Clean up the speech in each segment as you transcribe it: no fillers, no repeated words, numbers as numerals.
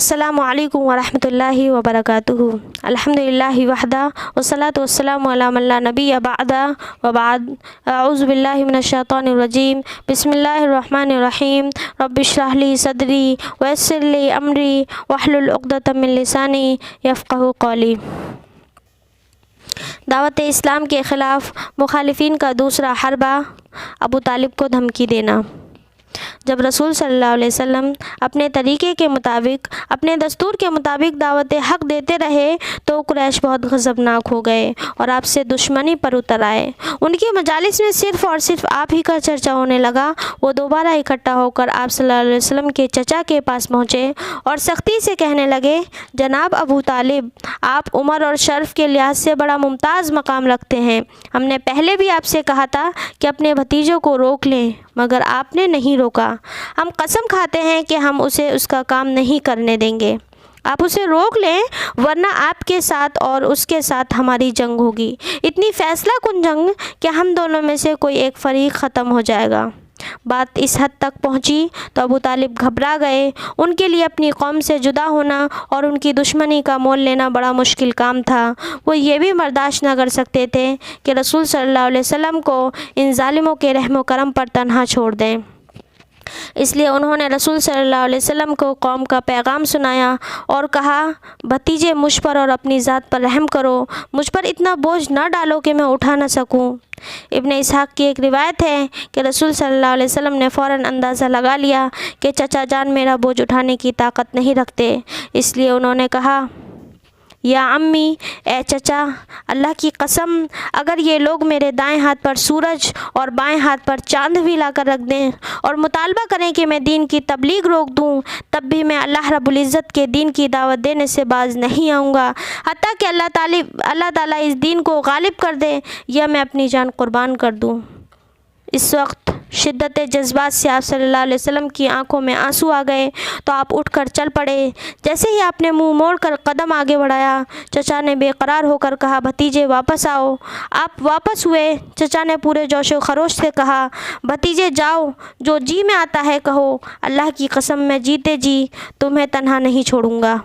السلام علیکم ورحمۃ اللہ وبرکاتہ۔ الحمدللہ وحدہ والصلاۃ والسلام علی من لا نبی بعدہ وبعد۔ اعوذ باللہ من الشیطان الرجیم، بسم اللہ الرحمن الرحیم۔ رب اشرح لی صدری ویسر لی امری واحلل عقدۃ من لسانی یفقہوا قولی۔ دعوت اسلام کے خلاف مخالفین کا دوسرا حربہ، ابو طالب کو دھمکی دینا۔ جب رسول صلی اللہ علیہ وسلم اپنے طریقے کے مطابق، اپنے دستور کے مطابق دعوت حق دیتے رہے تو قریش بہت غضبناک ہو گئے اور آپ سے دشمنی پر اتر آئے۔ ان کی مجالس میں صرف اور صرف آپ ہی کا چرچا ہونے لگا۔ وہ دوبارہ اکٹھا ہو کر آپ صلی اللہ علیہ وسلم کے چچا کے پاس پہنچے اور سختی سے کہنے لگے، جناب ابو طالب، آپ عمر اور شرف کے لحاظ سے بڑا ممتاز مقام رکھتے ہیں۔ ہم نے پہلے بھی آپ سے کہا تھا کہ اپنے بھتیجوں کو روک لیں، مگر آپ نے نہیں روکا۔ ہم قسم کھاتے ہیں کہ ہم اسے اس کا کام نہیں کرنے دیں گے۔ آپ اسے روک لیں، ورنہ آپ کے ساتھ اور اس کے ساتھ ہماری جنگ ہوگی، اتنی فیصلہ کن جنگ کہ ہم دونوں میں سے کوئی ایک فریق ختم ہو جائے گا۔ بات اس حد تک پہنچی تو ابو طالب گھبرا گئے۔ ان کے لیے اپنی قوم سے جدا ہونا اور ان کی دشمنی کا مول لینا بڑا مشکل کام تھا۔ وہ یہ بھی برداشت نہ کر سکتے تھے کہ رسول صلی اللہ علیہ وسلم کو ان ظالموں کے رحم و کرم پر تنہا چھوڑ دیں۔ اس لیے انہوں نے رسول صلی اللہ علیہ وسلم کو قوم کا پیغام سنایا اور کہا، بھتیجے مجھ پر اور اپنی ذات پر رحم کرو، مجھ پر اتنا بوجھ نہ ڈالو کہ میں اٹھا نہ سکوں۔ ابن اسحاق کی ایک روایت ہے کہ رسول صلی اللہ علیہ وسلم نے فوراً اندازہ لگا لیا کہ چچا جان میرا بوجھ اٹھانے کی طاقت نہیں رکھتے، اس لیے انہوں نے کہا، یا امی، اے چچا، اللہ کی قسم، اگر یہ لوگ میرے دائیں ہاتھ پر سورج اور بائیں ہاتھ پر چاند بھی لا کر رکھ دیں اور مطالبہ کریں کہ میں دین کی تبلیغ روک دوں، تب بھی میں اللہ رب العزت کے دین کی دعوت دینے سے باز نہیں آؤں گا، حتیٰ کہ اللہ تعالیٰ اس دین کو غالب کر دے یا میں اپنی جان قربان کر دوں۔ اس وقت شدت جذبات سے آپ صلی اللہ علیہ وسلم کی آنکھوں میں آنسو آ گئے تو آپ اٹھ کر چل پڑے۔ جیسے ہی آپ نے منہ موڑ کر قدم آگے بڑھایا، چچا نے بے قرار ہو کر کہا، بھتیجے واپس آؤ۔ آپ واپس ہوئے۔ چچا نے پورے جوش و خروش سے کہا، بھتیجے جاؤ، جو جی میں آتا ہے کہو، اللہ کی قسم میں جیتے جی تمہیں تنہا نہیں چھوڑوں گا۔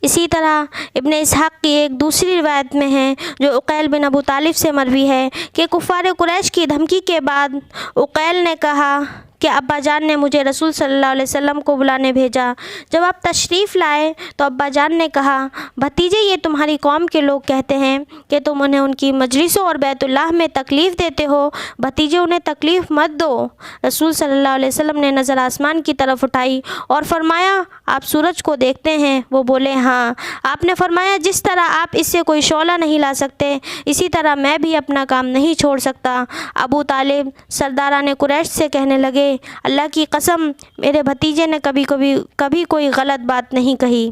اسی طرح ابن اسحاق کی ایک دوسری روایت میں ہے، جو عقیل بن ابو طالب سے مروی ہے، کہ کفار قریش کی دھمکی کے بعد عقیل نے کہا کہ ابا جان نے مجھے رسول صلی اللہ علیہ وسلم کو بلانے بھیجا۔ جب آپ تشریف لائے تو ابا جان نے کہا، بھتیجے یہ تمہاری قوم کے لوگ کہتے ہیں کہ تم انہیں ان کی مجلسوں اور بیت اللہ میں تکلیف دیتے ہو، بھتیجے انہیں تکلیف مت دو۔ رسول صلی اللہ علیہ وسلم نے نظر آسمان کی طرف اٹھائی اور فرمایا، آپ سورج کو دیکھتے ہیں؟ وہ بولے ہاں۔ آپ نے فرمایا، جس طرح آپ اس سے کوئی شعلہ نہیں لا سکتے، اسی طرح میں بھی اپنا کام نہیں چھوڑ سکتا۔ ابو طالب سرداران قریش سے کہنے لگے، اللہ کی قسم، میرے بھتیجے نے کبھی کوئی غلط بات نہیں کہی،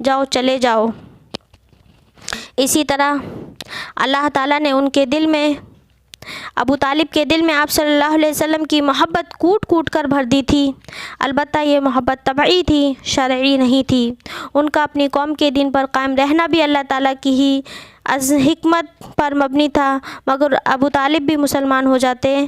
جاؤ چلے جاؤ۔ اسی طرح اللہ تعالیٰ نے ان کے دل میں، ابو طالب کے دل میں آپ صلی اللہ علیہ وسلم کی محبت کوٹ کوٹ کر بھر دی تھی۔ البتہ یہ محبت طبعی تھی، شرعی نہیں تھی۔ ان کا اپنی قوم کے دین پر قائم رہنا بھی اللہ تعالیٰ کی ہی از حکمت پر مبنی تھا، مگر ابو طالب بھی مسلمان ہو جاتے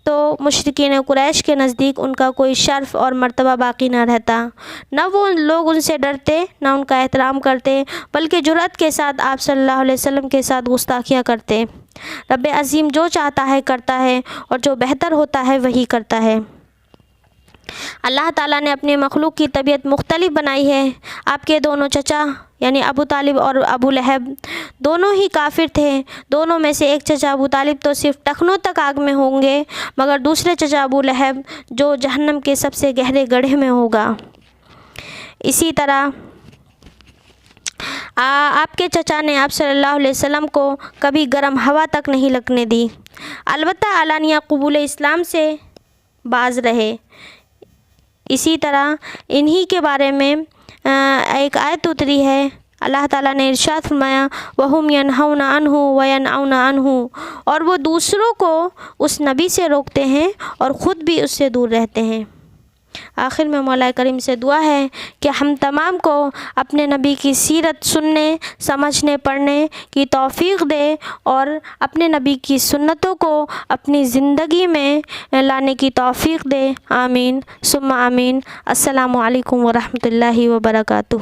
تو مشرکین قریش کے نزدیک ان کا کوئی شرف اور مرتبہ باقی نہ رہتا۔ نہ وہ لوگ ان سے ڈرتے، نہ ان کا احترام کرتے، بلکہ جرأت کے ساتھ آپ صلی اللہ علیہ وسلم کے ساتھ گستاخیاں کرتے۔ رب عظیم جو چاہتا ہے کرتا ہے، اور جو بہتر ہوتا ہے وہی کرتا ہے۔ اللہ تعالیٰ نے اپنی مخلوق کی طبیعت مختلف بنائی ہے۔ آپ کے دونوں چچا یعنی ابو طالب اور ابو لہب دونوں ہی کافر تھے۔ دونوں میں سے ایک چچا ابو طالب تو صرف ٹخنوں تک آگ میں ہوں گے، مگر دوسرے چچا ابو لہب جو جہنم کے سب سے گہرے گڑھے میں ہوگا۔ اسی طرح آپ کے چچا نے آپ صلی اللہ علیہ وسلم کو کبھی گرم ہوا تک نہیں لگنے دی، البتہ علانیہ قبول اسلام سے باز رہے۔ اسی طرح انہی کے بارے میں ایک آیت اتری ہے، اللہ تعالیٰ نے ارشاد فرمایا، وَهُمْ يَنْهَوْنَ عَنْهُ وَيَنْأَوْنَ عَنْهُ، اور وہ دوسروں کو اس نبی سے روکتے ہیں اور خود بھی اس سے دور رہتے ہیں۔ آخر میں مولا کریم سے دعا ہے کہ ہم تمام کو اپنے نبی کی سیرت سننے، سمجھنے، پڑھنے کی توفیق دے اور اپنے نبی کی سنتوں کو اپنی زندگی میں لانے کی توفیق دے۔ آمین ثم آمین۔ السلام علیکم ورحمۃ اللہ وبرکاتہ۔